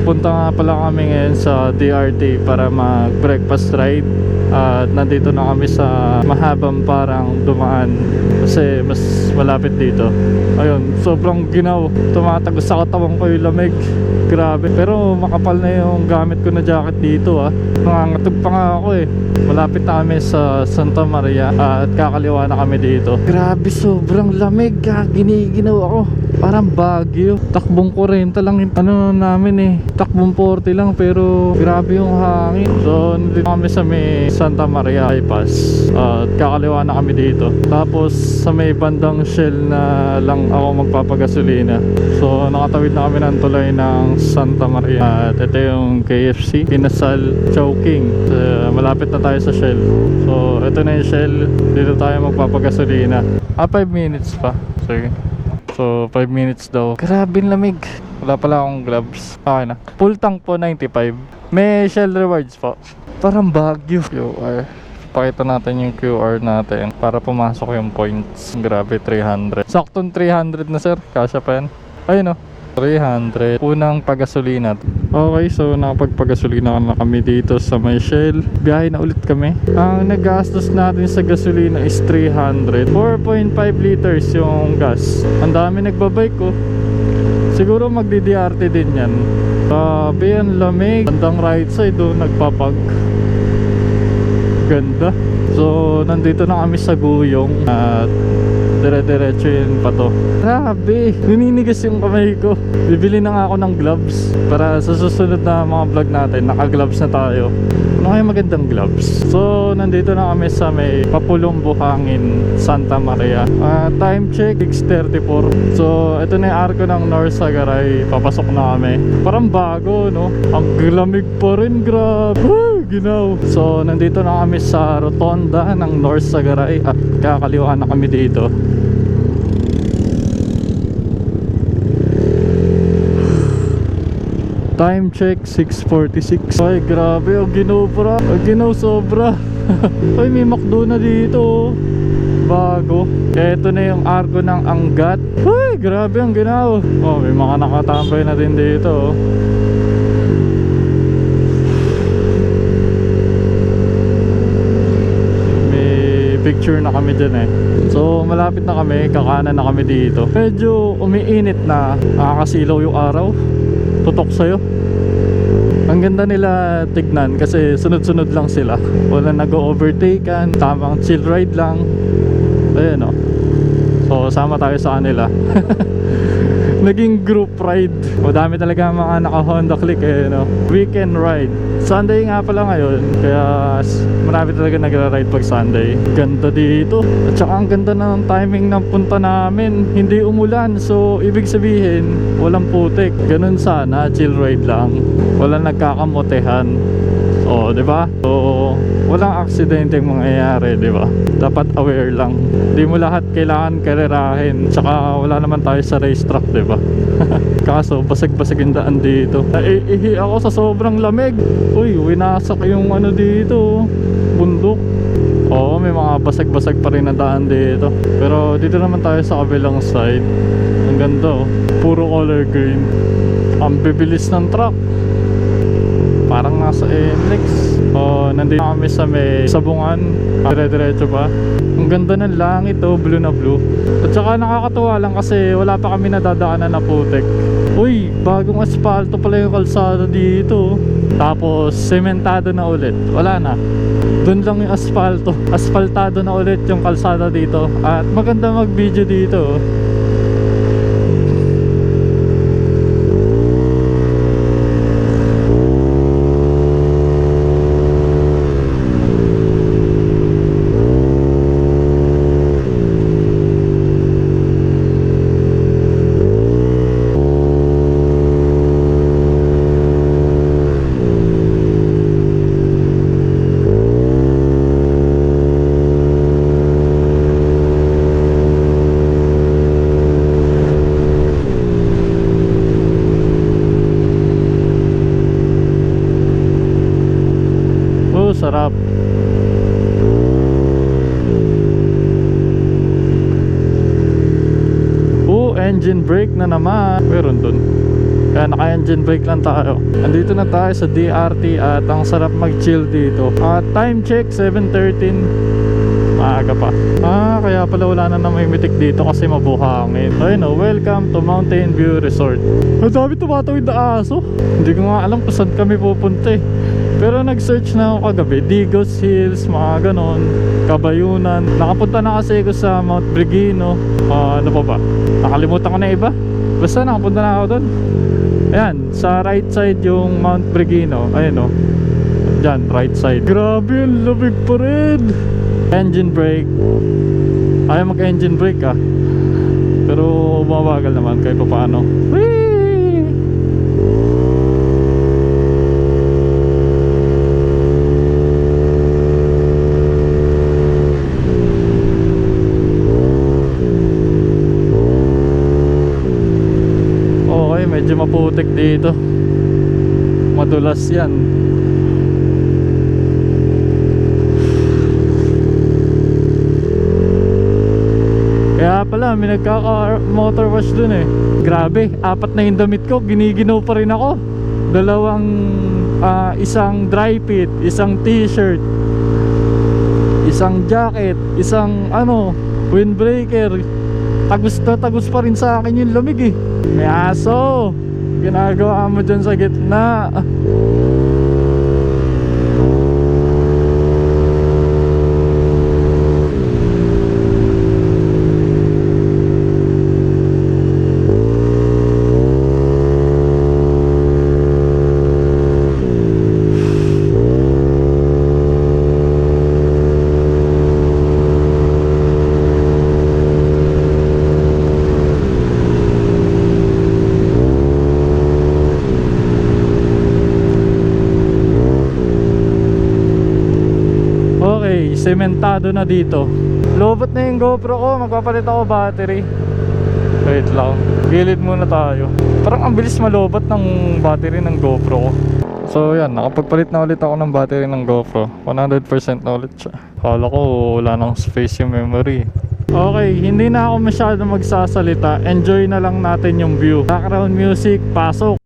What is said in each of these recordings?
Punta nga pala kami ngayon sa DRT para mag-breakfast ride. At nandito na kami sa mahabang parang dumaan kasi mas malapit dito. Ayun, sobrang ginaw. Tumatagos sa katawan ko yung lamig. Grabe. Pero makapal na yung gamit ko na jacket dito ah. Nangangatog pa nga ako eh. Malapit na kami sa Santa Maria at kakaliwa na kami dito. Grabe, sobrang lamig. Giniginaw ako. Parang Baguio. Takbong 40 lang yung ano namin eh. Takbong 40 lang pero grabe yung hangin. So nandito kami sa may Santa Maria bypass at kakaliwa na kami dito. Tapos sa may bandang Shell na lang ako magpapagasolina. So nakatawid na kami ng tulay ng Santa Maria. At ito yung KFC Kinasal Chowking. Malapit na tayo sa Shell. So ito na yung Shell. Dito tayo magpapagasolina. 5 minutes pa. Sige. So 5 minutes daw. Grabe lamig. Wala pala akong gloves. Okay na. Full tank po 95. May Shell rewards po. Parang Baguio. QR. Pakita natin yung QR natin para pumasok yung points. Grabe, 300. Saktong 300 na sir. Kasya pa yan. Ayun o. 300. Unang pagasolina. Okay, so nakapagpagasolina na kami dito sa may Shell. Biyahe na ulit kami. Ang nagastos natin sa gasolina is 300. 4.5 liters yung gas. Ang dami nagbabike ko. Siguro magdi-DRT din yan. Grabe yan, lamig. Bandang right side doon nagpapag. Ganda. So nandito na kami sa Guyong at dire-diretso yun pa to. Grabe, naninigas yung kamay ko. Bibili na nga ako ng gloves para sa susunod na mga vlog natin naka-gloves na tayo. Ano kaya magandang gloves? So nandito na kami sa may Papulong Buhangin, Santa Maria. Time check 6:34. So ito na yung arko ng North Sagaray. Papasok na kami. Parang bago no. Ang lamig pa rin, grabe. Ginaw. So nandito na kami sa rotonda ng North Sagaray at kakaliwa na kami dito. Time check 6:46. Ay grabe, ang ginaw pra. Ang ginaw sobra. Ay may McDo na dito. Bago. Ito na yung arko ng Angat. Ay grabe, ang ginaw. Oh, may mga nakatambay na din dito. Picture na kami dyan eh. So malapit na kami, kakanan na kami dito. Medyo umiinit na, nakakasilaw yung araw. Tutok sa'yo. Ang ganda nila tignan kasi sunod-sunod lang sila. Wala nag-overtaken, tamang chill ride lang. Ayan o. So sama tayo sa kanila. Naging group ride. Madami talaga mga naka Honda Click eh, no? Weekend ride. Sunday nga pala ngayon, kaya marami talaga nagra-ride pag Sunday. Ganda dito. At saka ang ganda ng timing ng punta namin. Hindi umulan, so ibig sabihin walang putik. Ganun sana, chill ride lang. Walang nagkakamotehan. Oh, 'di ba? So walang aksidente mangyayari, 'di ba? Dapat aware lang. Hindi mo lahat kailangan karerahin. Tsaka wala naman tayo sa racetrack, 'di ba? Kaso basag-basag yung daan dito. Naiihi ako sa sobrang lamig. Uy, winasak yung ano dito, bundok. Oo, may mga basag-basag pa rin na daan dito. Pero dito naman tayo sa kabilang side. Ang ganda oh. Puro color green. Ang bibilis ng truck. Parang nasa NLEX. Nandito kami sa may Sabungan. Dire-diretso pa. Ang ganda ng langit oh, blue na blue. At saka nakakatuwa lang kasi wala pa kami nadadaanan na putik. Uy, bagong asfalto pala yung kalsada dito. Tapos sementado na ulit. Wala na. Doon lang yung asfalto. Asfaltado na ulit yung kalsada dito. At maganda mag-video dito. Sarap. Engine brake na naman. Meron dun. Kaya naka-engine brake lang tayo. Andito na tayo sa DRT at ang sarap mag-chill dito. Time check 7:13. Maaga pa. Kaya pala wala na namimitik dito kasi mabuhangin. Ayun o, welcome to Mountain View Resort. Ang dami tumatawid na aso. Hindi ko nga alam kung saan kami pupunta eh. Pero nag-search na ako kagabi, Digos Hills, mga ganon, Kabayunan. Nakapunta na kasi ako sa Mount Brigino. Ano pa ba? Nakalimutan ko na iba. Basta nakapunta na ako doon. Ayan, sa right side yung Mount Brigino. Ayun o. Diyan, right side. Grabe, lamig pa rin. Engine brake. Ayaw mag-engine brake ah. Pero mabagal naman kahit pa paano. Whee! Medyo maputik dito. Madulas yan. Kaya pala may nagkaka-motor wash dun eh. Grabe, 4 na yung damit ko, giniginaw pa rin ako. Isang dry fit, isang t-shirt, isang jacket, isang windbreaker. Tagus na tagus pa rin sa akin yung lamig eh. May aso, ginagawa mo dyan sa gitna. Sementado na dito. Lobot na yung GoPro ko. Magpapalit ako battery. Wait lang, gilid muna tayo. Parang ang bilis malobot ng battery ng GoPro ko. So yan, nakapagpalit na ulit ako ng battery ng GoPro. 100% na ulit siya. Kala ko wala nang space yung memory. Okay, hindi na ako masyado magsasalita. Enjoy na lang natin yung view. Background music, pasok.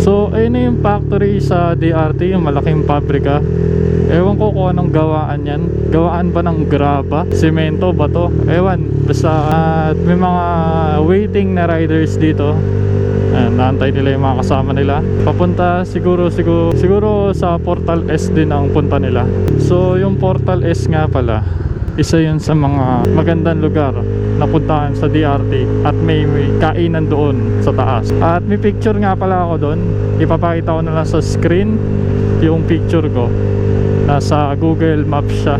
So ayun na yung factory sa DRT, yung malaking pabrika. Ewan ko kung anong gawaan yan. Gawaan ba ng graba? Semento ba to? Ewan. Basta may mga waiting na riders dito. Naantay nila yung mga kasama nila. Papunta siguro sa Portal S din ang punta nila. So yung Portal S nga pala, isa yun sa mga magandang lugar na puntahan sa DRT. At may kainan doon sa taas. At may picture nga pala ako doon. Ipapakita ko na lang sa screen yung picture ko. Nasa Google Maps siya.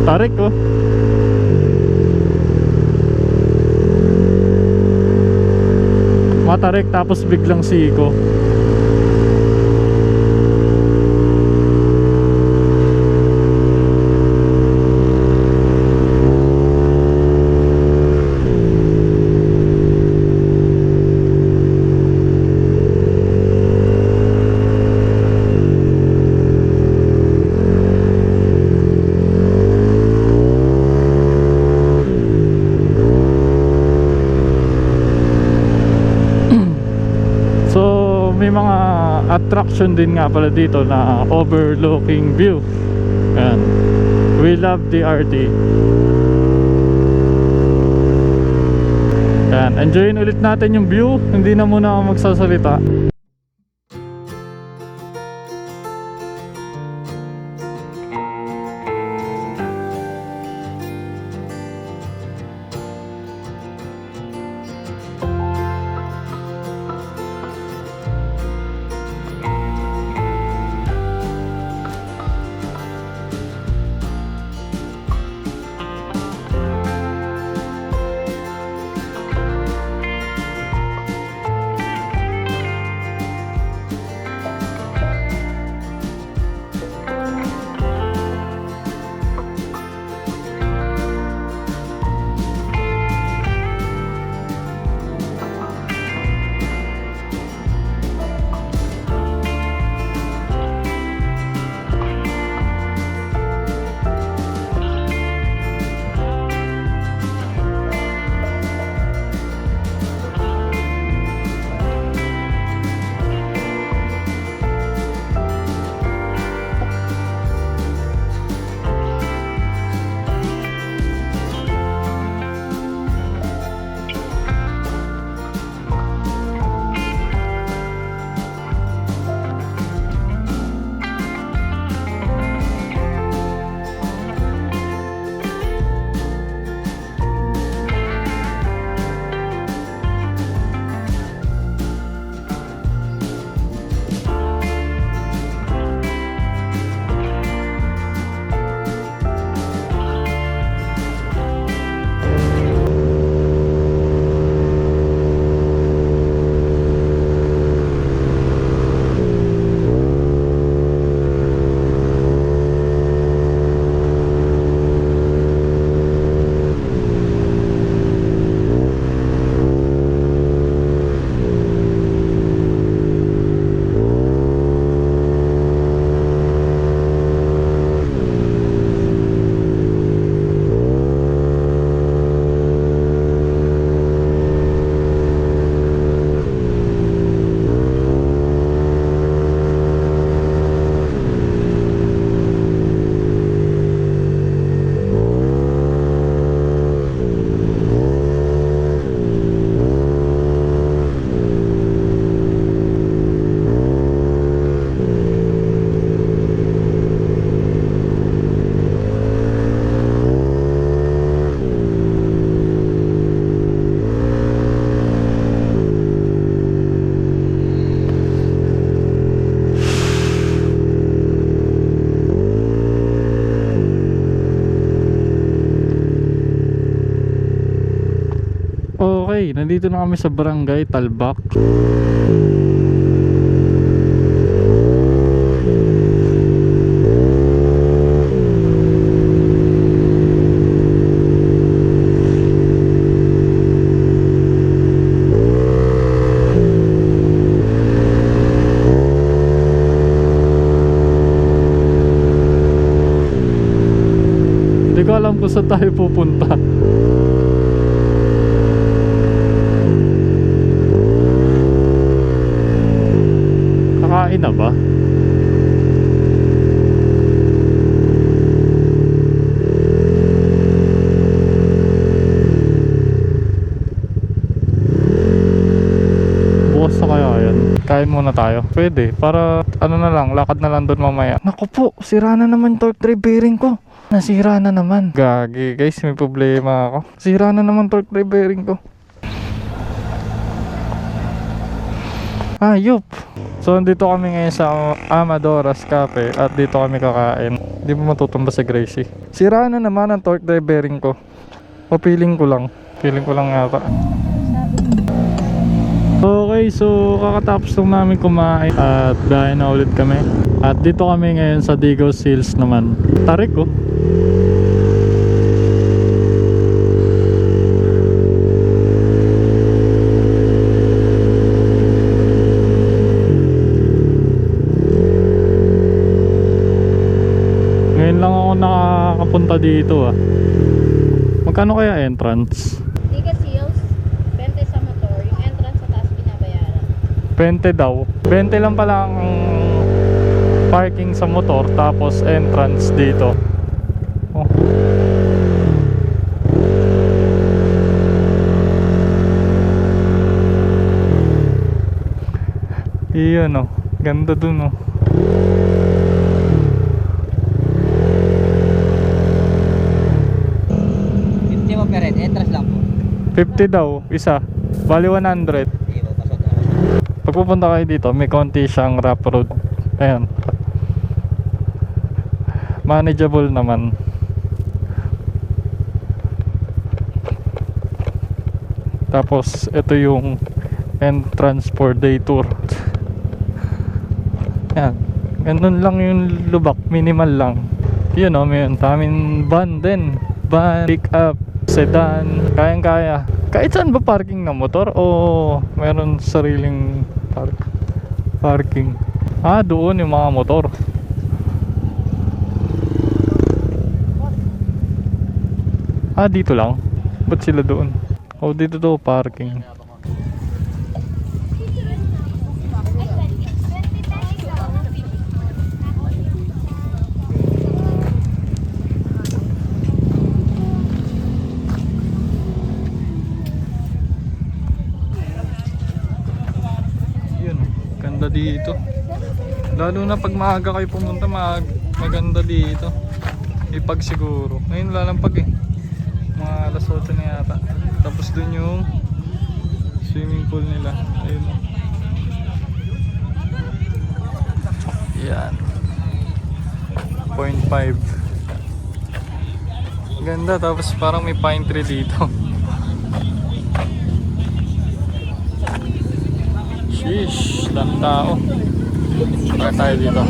Tarik ko. patarik tapos biglang siko. May mga attraction din nga pala dito na overlooking view. Ayan. We love DRT. Ayan. Enjoyin ulit natin yung view. Hindi na muna ako magsasalita. Okay, nandito na kami sa Barangay Talbak. Hindi ko alam kung saan tayo pupunta. Kakain na ba? Bukas na kaya yan. Kain muna tayo. Pwede. Para ano na lang, lakad na lang doon mamaya. Naku po, sira na naman torque drive bearing ko. Nasira na naman. Gagi guys, may problema ako. Sira na naman torque drive bearing ko. Ayup. So andito kami ngayon sa Amadoras Cafe at dito kami kakain. Hindi mo matutumba sa Gracie. Sira na naman ang torque drive bearing ko. O feeling ko lang. Feeling ko lang yata. So Okay, so kakatapos lang namin kumain at biyahe na ulit kami. At dito kami ngayon sa Digos Hills naman. Tarik oh. Ngayon lang ako nakakapunta dito ah. Magkano kaya entrance? Digos Hills, 20 sa motor. Yung entrance sa taas binabayaran. 20 daw. 20 lang pala ang parking sa motor, tapos entrance dito. Oh. Iyon oh. Ganda dun oh. Entrance lang po. 50 daw, isa. Bali 100. Hindi po, pasok na. Pag pupunta kayo dito, may konti siyang rough road. Ayan. Manageable naman. Tapos, ito yung entrance for day tour. Ayan. Ganun lang yung lubak. Minimal lang. Yun o, may daming van din. Van, pick up, sedan. Kayang-kaya. Kahit saan ba parking ng motor o meron sariling parking? Ah, doon yung mga motor. Ah, dito lang? Ba't sila doon? Oh, dito to parking. Yun, ganda dito. Lalo na pag maaga kayo pumunta, maganda dito. Ipag siguro. Ngayon lalampag eh. Mga alas 8 na yata. Tapos dun yung swimming pool nila. Ayun. Yan. 0.5. Ganda, tapos parang may pine tree dito. Sheesh, dami tao. Para tayo dito.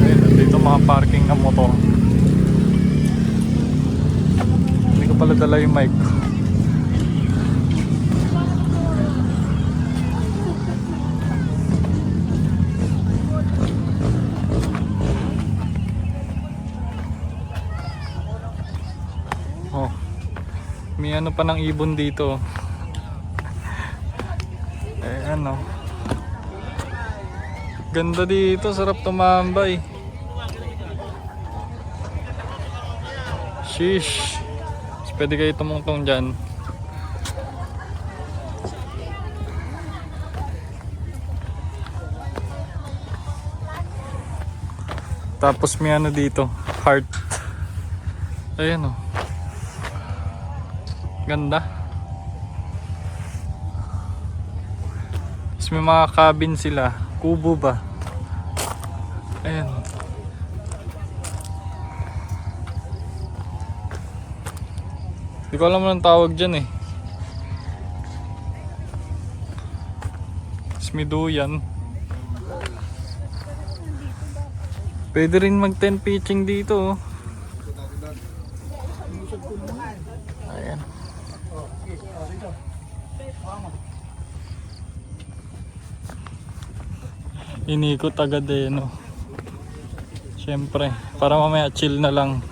Ayun, dito mga parking ng motor. Hindi ko pala dala yung mic. Oh, may ano pa ng ibon dito. Eh ano, ganda dito, sarap tumambay. Sheesh, pwede kayo tumungtong dyan. Tapos may ano dito, heart. Ayan o, ganda. Tapos may mga cabin sila, kubo ba? Ayan. Hindi ko alam anong tawag dyan eh. Tapos may duyan. Pwede rin mag tent pitching dito oh. Ayan. Inikot agad eh no. Siyempre, para mamaya chill na lang.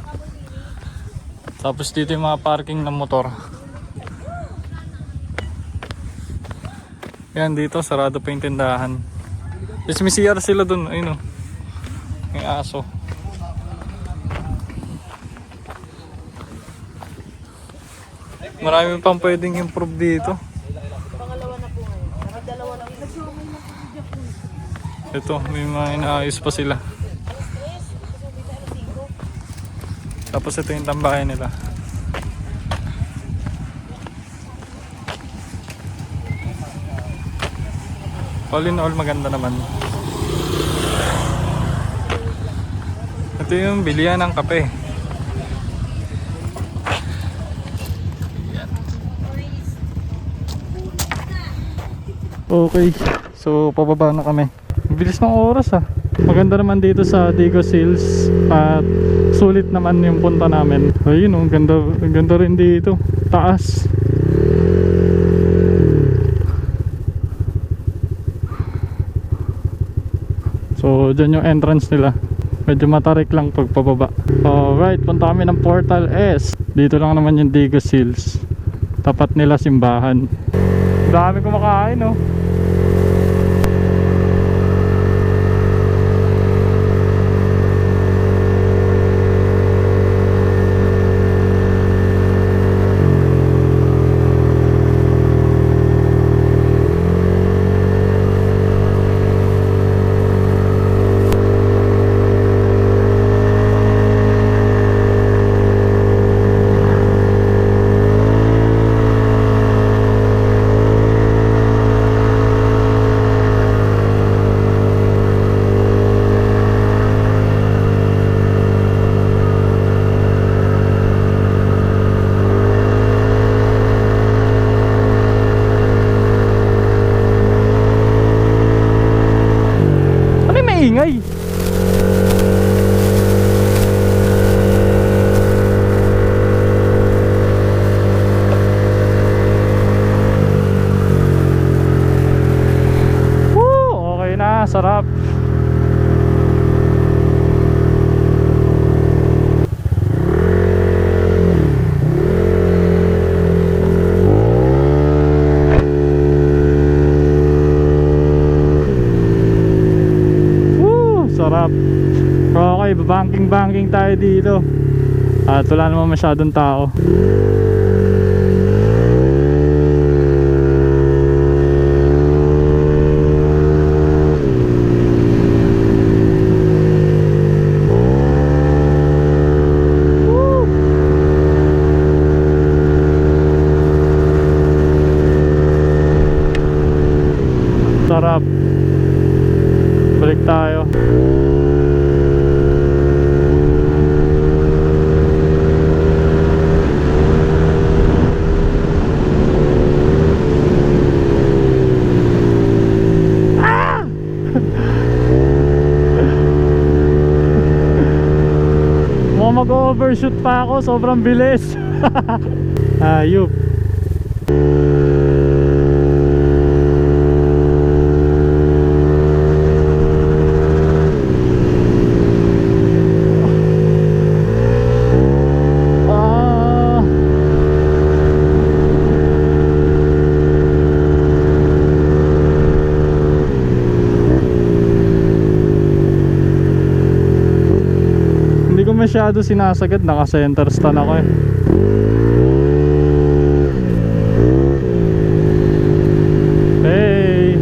Tapos dito yung mga parking ng motor. Yan dito, sarado pa yung tindahan. Tapos may CR sila dun, ayun o. May aso. Marami pang pwedeng improve dito. Pangalawa na po ngayon. Nakadalawa lang. Ito, may mga inaayos pa sila. Tapos ito yung tambahay nila. All in all, maganda naman. Ito yung bilihan ng kape. Yan. Okay, so pababa na kami. Bilis ng oras ah. Maganda naman dito sa Digos Hills at sulit naman yung punta namin. Ayun oh, ganda rin dito. Taas. So dyan yung entrance nila. Medyo matarik lang pag pababa. Alright, punta kami ng Portal S. Dito lang naman yung Digos Hills. Tapat nila simbahan. Dami kumakain oh. Ingay. Woo, okay na, sarap. Sarap. Okay, banking tayo dito. At wala naman masyadong tao. Woo! Sarap. Balik tayo. Mag-overshoot pa ako, sobrang bilis. Ayup. Masyado sinasagad, naka center stand ako eh. Hey,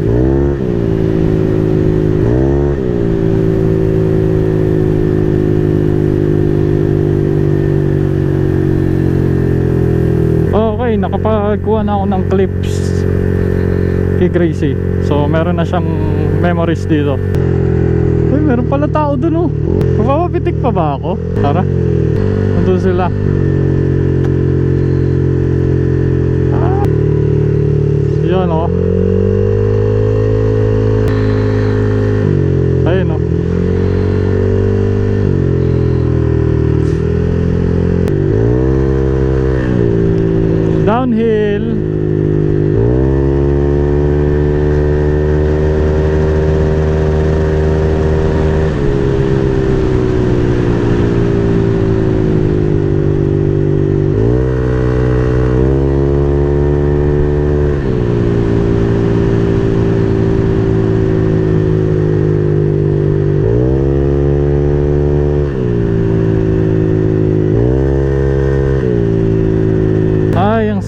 okay, nakapagkuha na ako ng clips kay Gracie. So meron na siyang memories dito. Uy, meron pala tao dun oh. Mapapapitik pa ba ako? Tara. Nandun sila. Yan oh. Ayun oh. Downhill.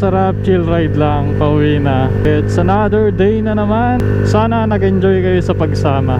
Sarap, chill ride lang, pauwi na. It's another day na naman. Sana nag-enjoy kayo sa pagsama.